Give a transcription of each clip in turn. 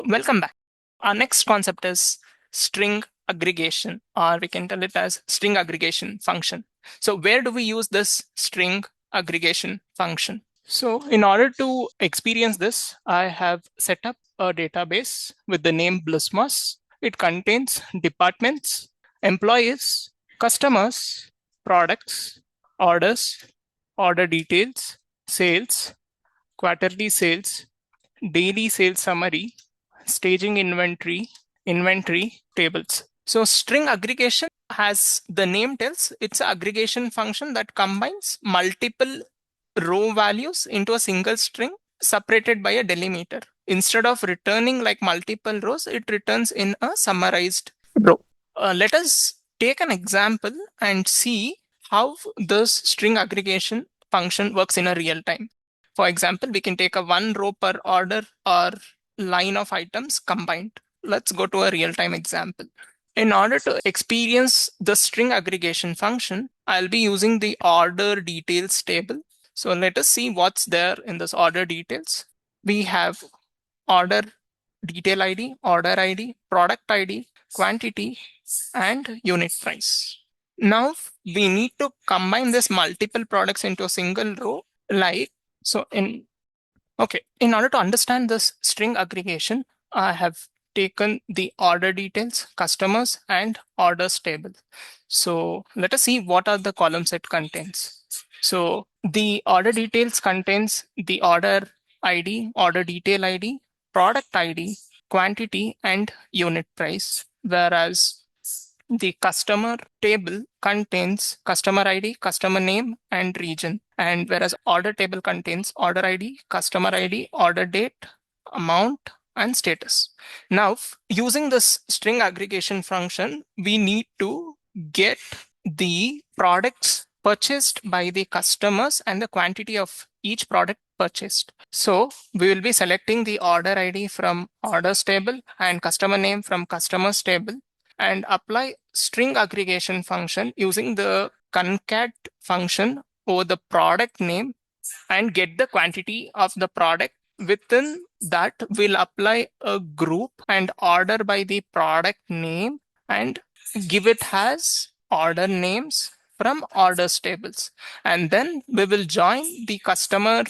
Welcome back. Our next concept is string aggregation, or we can tell it as string aggregation function. So where do we use this string aggregation function? So in order to experience this, I have set up a database with the name Blismos. It contains departments, employees, customers, products, orders, order details, sales, quarterly sales, daily sales summary, staging inventory, inventory tables. So string aggregation, as the name tells, it's an aggregation function that combines multiple row values into a single string separated by a delimiter. Instead of returning like multiple rows, it returns in a summarized row. Let us take an example and see how this string aggregation function works in a real time. For example, we can take a one row per order or line of items combined. Let's go to a real-time example. In order to experience the string aggregation function, I'll be using the order details table. So let us see what's there in this order details. We have order detail ID, order ID, product ID, quantity, and unit price. Now we need to combine this multiple products into a single row. In order to understand this string aggregation, I have taken the order details, customers, and orders table. So let us see what are the columns it contains. So the order details contains the order ID, order detail ID, product ID, quantity, and unit price. Whereas the customer table contains customer ID, customer name, and region. And whereas order table contains order ID, customer ID, order date, amount, and status. Now, using this string aggregation function, we need to get the products purchased by the customers and the quantity of each product purchased. So we will be selecting the order ID from orders table and customer name from customers table, and apply string aggregation function using the CONCAT function over the product name and get the quantity of the product. Within that, we'll apply a group and order by the product name and give it as order names from orders tables. And then we will join the customer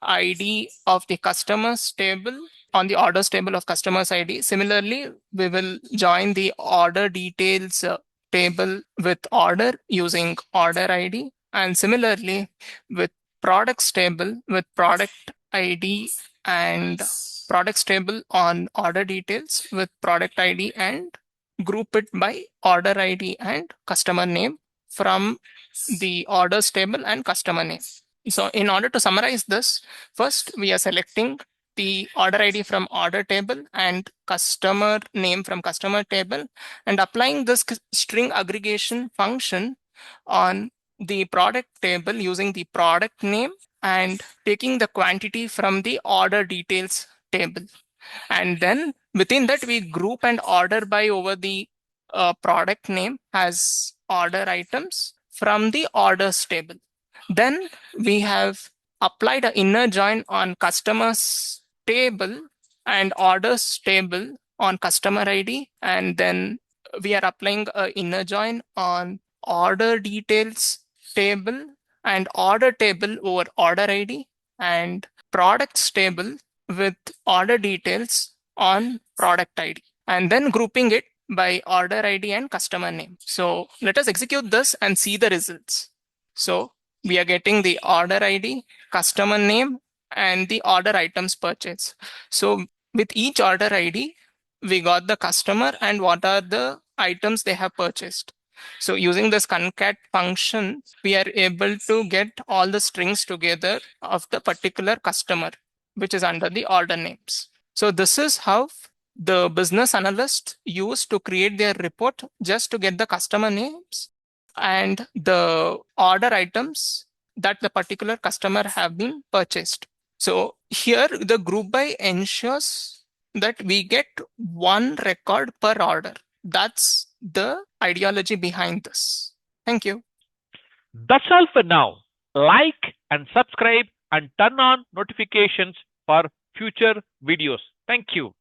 ID of the customers table on the orders table of customers ID. Similarly, we will join the order details table with order using order ID. And similarly, with products table with product ID and products table on order details with product ID, and group it by order ID and customer name from the orders table and customer name. So in order to summarize this, first we are selecting the order ID from order table and customer name from customer table, and applying this string aggregation function on the product table using the product name and taking the quantity from the order details table. And then within that, we group and order by over the product name as order items from the orders table. Then we have applied an inner join on customers table and orders table on customer ID. And then we are applying an inner join on order details table and order table over order ID, and products table with order details on product ID, and then grouping it by order ID and customer name. So let us execute this and see the results. So we are getting the order ID, customer name, and the order items purchased. So with each order ID, we got the customer and what are the items they have purchased. So using this concat function, we are able to get all the strings together of the particular customer, which is under the order names. So this is how the business analysts use to create their report just to get the customer names and the order items that the particular customer have been purchased. So here the group by ensures that we get one record per order. That's the ideology behind this. Thank you. That's all for now. Like and subscribe and turn on notifications for future videos. Thank you.